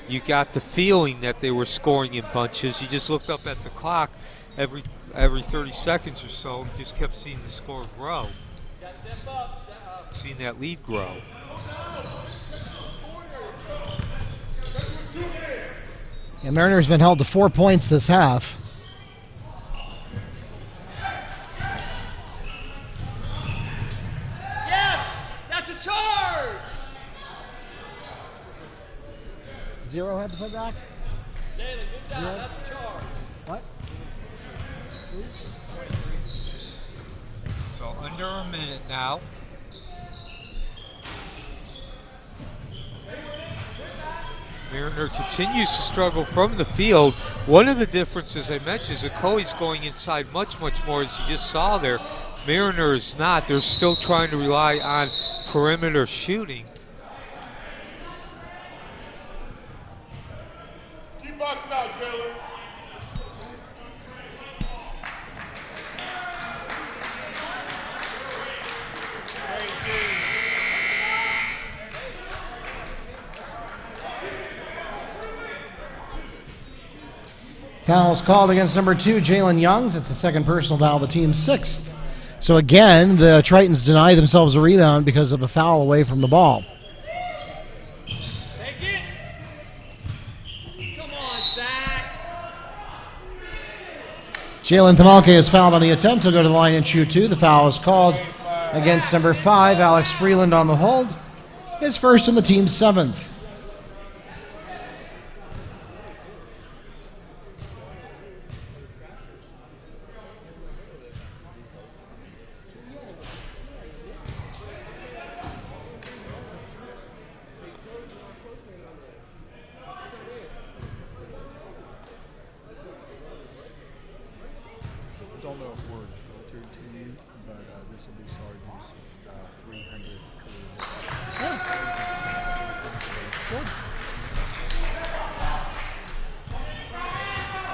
you got the feeling that they were scoring in bunches. You just looked up at the clock every 30 seconds or so and just kept seeing the score grow. Seeing that lead grow. And Mariners been held to 4 points this half. Yes! That's a charge! 0 had to put back? Jalen, good job. That's a charge. What? So under a minute now. Mariner continues to struggle from the field. One of the differences I mentioned is Ocoee's going inside much, much more, as you just saw there. Mariner is not. They're still trying to rely on perimeter shooting. Keep boxing out, Jalen. Fouls called against number 2, Jalen Youngs. It's the 2nd personal foul, the team's 6th. So again, the Tritons deny themselves a rebound because of a foul away from the ball. Take it. Come on, Zach. Jalen Tamalke is fouled on the attempt to go to the line and shoot 2. The foul is called against number 5, Alex Freeland on the hold. His 1st and the team's 7th. I don't know if word filtered to you, but this will be Sarge's 300th career.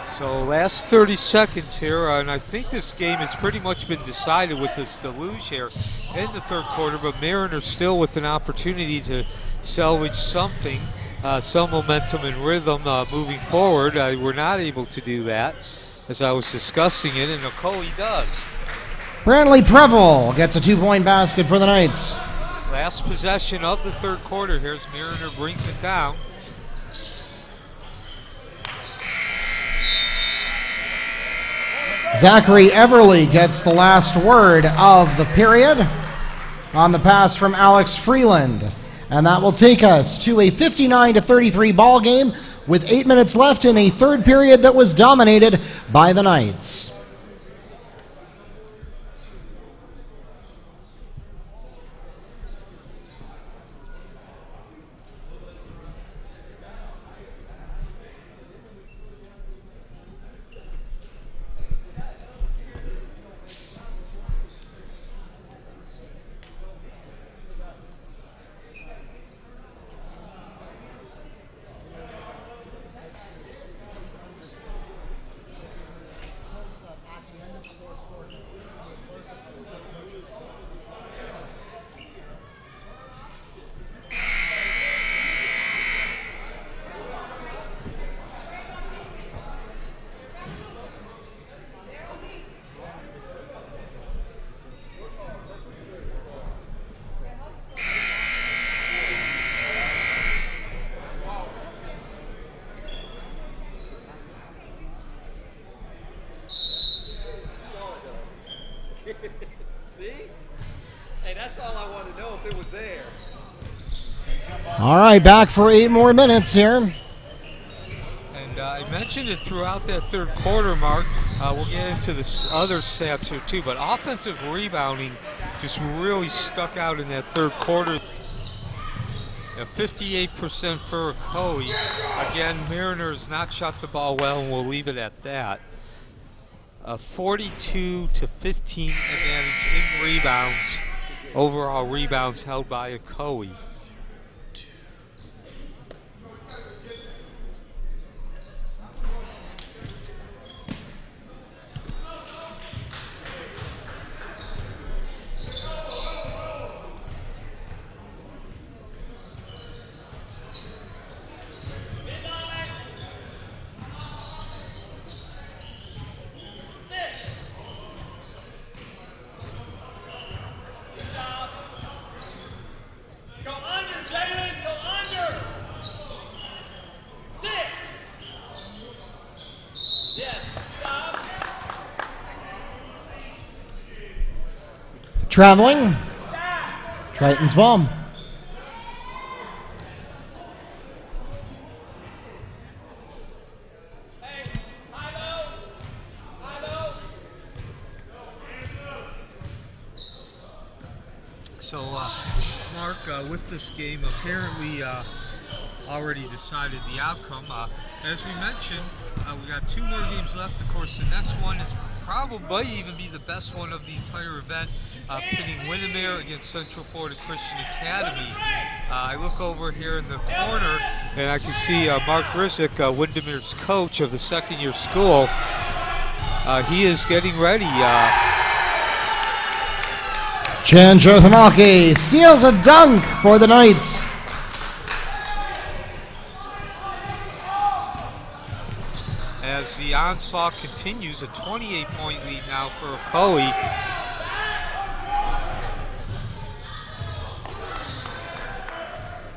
So last 30 seconds here, and I think this game has pretty much been decided with this deluge here in the third quarter, but Mariners still with an opportunity to salvage something, some momentum and rhythm moving forward. We're not able to do that, as I was discussing it, and Ocoee does. Bradley Preble gets a 2-point basket for the Knights. Last possession of the third quarter here as Mariner brings it down. Zachary Everly gets the last word of the period on the pass from Alex Freeland. And that will take us to a 59-33 ball game with 8 minutes left in a third period that was dominated by the Knights. That's all I want to know, if it was there. All right, back for 8 more minutes here. And I mentioned it throughout that third quarter, Mark. We'll get into the other stats here too, but offensive rebounding just really stuck out in that third quarter. 58% for Ocoee. Again, Mariners not shot the ball well, and we'll leave it at that. 42 to 15 advantage in rebounds. Overall rebounds held by Ocoee. Traveling. Tritons ball. So, Mark, with this game, apparently already decided the outcome. As we mentioned, we got 2 more games left. Of course, the next one is probably even be the best one of the entire event, pitting Windermere against Central Florida Christian Academy. I look over here in the corner, and I can see Mark Rizik, Windermere's coach of the second-year school. He is getting ready. Chan Jothamalki steals a dunk for the Knights. As the onslaught continues, a 28-point lead now for Ocoee.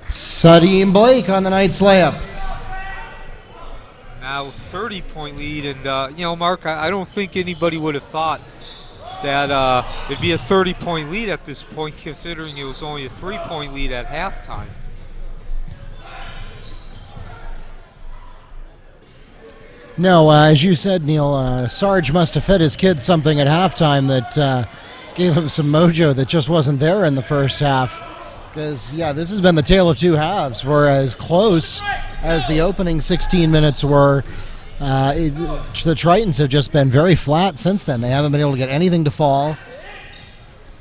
Sadeem Blake on the Knights layup. Now 30-point lead, and you know, Mark, I don't think anybody would have thought that it'd be a 30-point lead at this point, considering it was only a 3-point lead at halftime. No, as you said, Neil, Sarge must have fed his kids something at halftime that gave him some mojo that just wasn't there in the first half. Because, yeah, this has been the tale of 2 halves. We're as close as the opening 16 minutes were. The Tritons have just been very flat since then. They haven't been able to get anything to fall.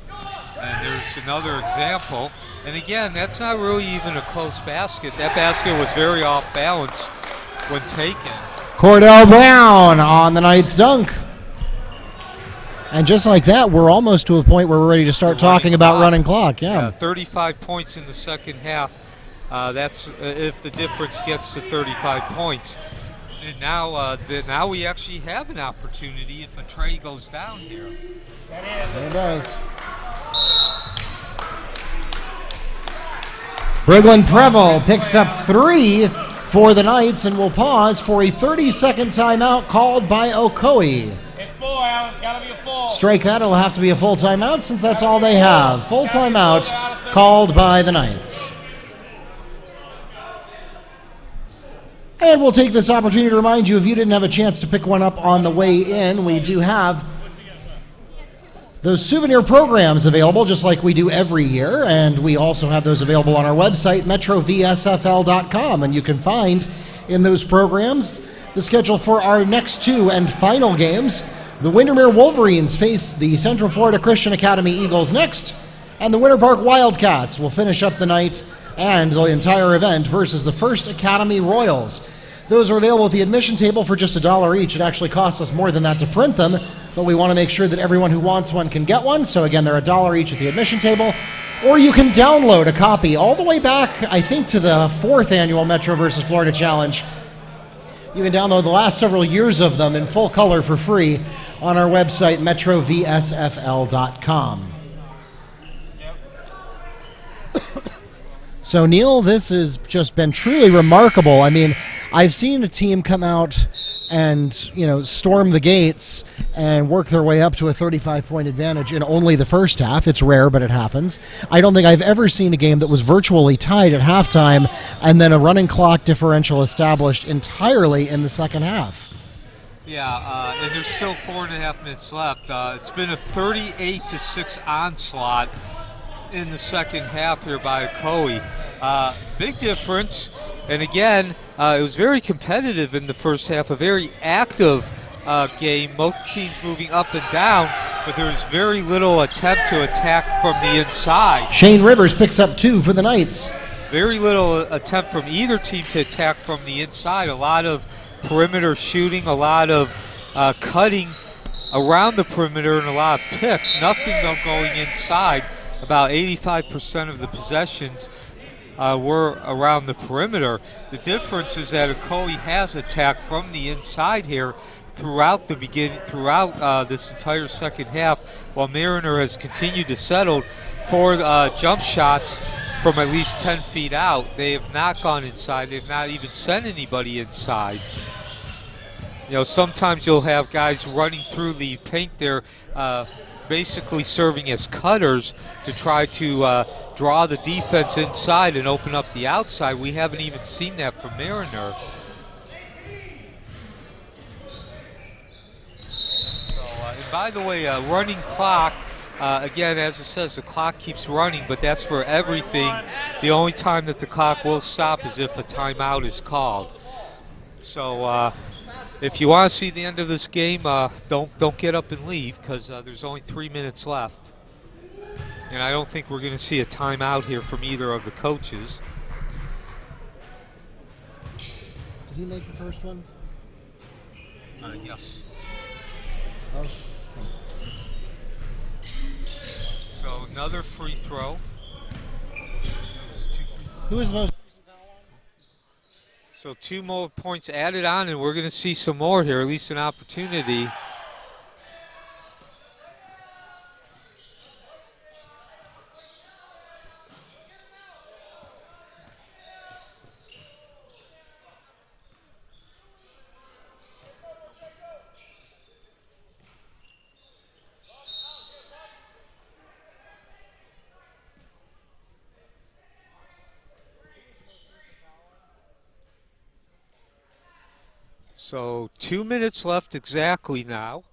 And there's another example. And again, that's not really even a close basket. That basket was very off balance when taken. Cordell Brown on the Knights dunk. And just like that, we're almost to a point where we're ready to start talking about running clock. Yeah, 35 points in the second half. That's if the difference gets to 35 points. And now, now we actually have an opportunity if a tray goes down here. It does. Brooklyn Preble picks up 3 for the Knights and will pause for a 30-second timeout called by Ocoee. It's 4, Alan. It's got to be a 4. Strike that. It'll have to be a full timeout since that's all they have. Full timeout called by the Knights. And we'll take this opportunity to remind you, if you didn't have a chance to pick one up on the way in, we do have those souvenir programs available just like we do every year, and we also have those available on our website, metrovsfl.com, and you can find in those programs the schedule for our next 2 and final games. The Windermere Wolverines face the Central Florida Christian Academy Eagles next, and the Winter Park Wildcats will finish up the night and the entire event versus the First Academy Royals. Those are available at the admission table for just $1 each. It actually costs us more than that to print them, but we want to make sure that everyone who wants one can get one. So again, they're $1 each at the admission table. Or you can download a copy all the way back, I think, to the 4th annual Metro versus Florida Challenge. You can download the last several years of them in full color for free on our website, metrovsfl.com. So, Neil, this has just been truly remarkable. I mean, I've seen a team come out and, you know, storm the gates and work their way up to a 35-point advantage in only the first half. It's rare, but it happens. I don't think I've ever seen a game that was virtually tied at halftime and then a running clock differential established entirely in the second half. Yeah, and there's still 4.5 minutes left. It's been a 38-6 onslaught in the second half here by Ocoee. Big difference. And again, it was very competitive in the first half, a very active game, both teams moving up and down, but there was very little attempt to attack from the inside. Shane Rivers picks up 2 for the Knights. Very little attempt from either team to attack from the inside. A lot of perimeter shooting, a lot of cutting around the perimeter, and a lot of picks. Nothing though going inside. About 85% of the possessions were around the perimeter. The difference is that Ocoee has attacked from the inside here throughout this entire second half, while Mariner has continued to settle for jump shots from at least 10 feet out. They have not gone inside. They've not even sent anybody inside. You know, sometimes you'll have guys running through the paint there, basically serving as cutters to try to draw the defense inside and open up the outside. We haven't even seen that from Mariner. So, and by the way, running clock, again, as it says, the clock keeps running, but that's for everything. The only time that the clock will stop is if a timeout is called. So if you want to see the end of this game, don't get up and leave, because there's only 3 minutes left. And I don't think we're going to see a timeout here from either of the coaches. Did he make the first one? Yes. Oh. So another free throw. Who is the most? So 2 more points added on, and we're going to see some more here, at least an opportunity. So 2 minutes left exactly now.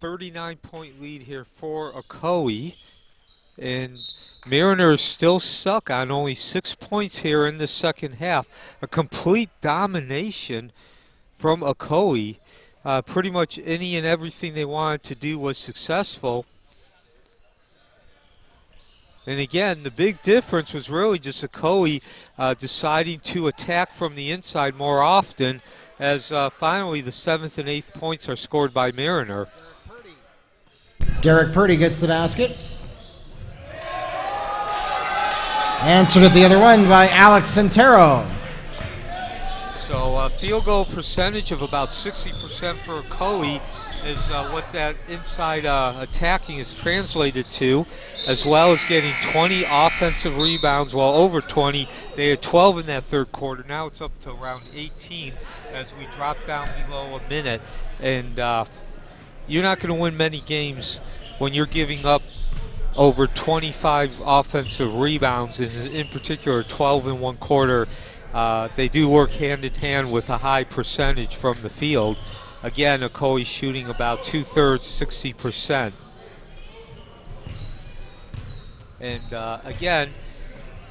39-point lead here for Ocoee. And Mariner is still stuck on only 6 points here in the second half. A complete domination from Ocoee. Pretty much any and everything they wanted to do was successful. And again, the big difference was really just Ocoee deciding to attack from the inside more often, as finally the 7th and 8th points are scored by Mariner. Derek Purdy gets the basket. Answered it the other one by Alex Centero. So field goal percentage of about 60% for Ocoee is what that inside attacking is translated to, as well as getting 20 offensive rebounds, while over 20. They had 12 in that third quarter. Now it's up to around 18 as we drop down below a minute. And you're not going to win many games when you're giving up over 25 offensive rebounds, and in particular 12 in one quarter. They do work hand in hand with a high percentage from the field. Again, Ocoee shooting about 2/3, 60%. And again,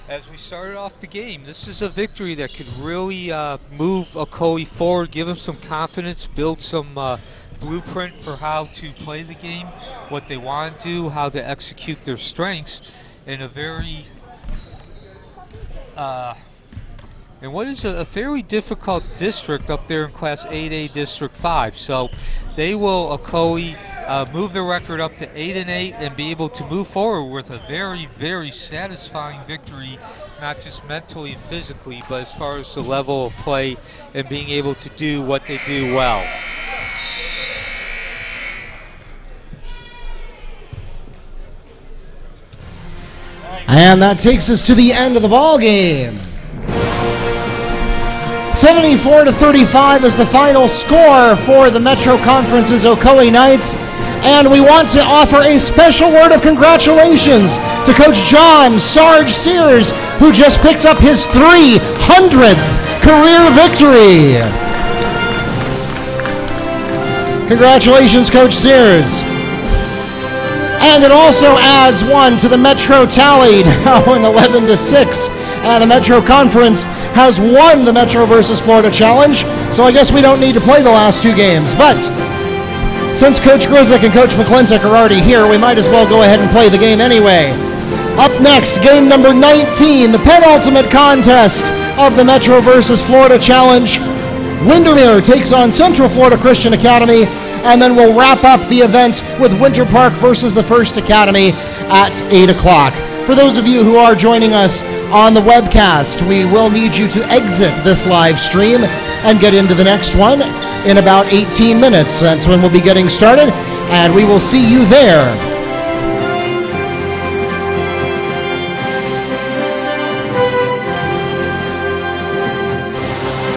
as we started off the game, this is a victory that could really move Ocoee forward, give them some confidence, build some blueprint for how to play the game, what they want to do, how to execute their strengths in a very and what is a fairly difficult district up there in Class 8A District 5. So they will, Ocoee, move the record up to 8-8 and be able to move forward with a very, very satisfying victory, not just mentally and physically, but as far as the level of play and being able to do what they do well. And that takes us to the end of the ball game. 74-35 is the final score for the Metro Conference's Ocoee Knights. And we want to offer a special word of congratulations to Coach John Sarge Siers, who just picked up his 300th career victory. Congratulations, Coach Siers. And it also adds one to the Metro tally, now in 11-6. And the Metro Conference has won the Metro versus Florida Challenge, so I guess we don't need to play the last two games. But since Coach Grizik and Coach McClintock are already here, we might as well go ahead and play the game anyway. Up next, game number 19, the penultimate contest of the Metro versus Florida Challenge. Windermere takes on Central Florida Christian Academy, and then we'll wrap up the event with Winter Park versus the First Academy at 8 o'clock. For those of you who are joining us on the webcast, we will need you to exit this live stream and get into the next one in about 18 minutes. That's when we'll be getting started, and we will see you there.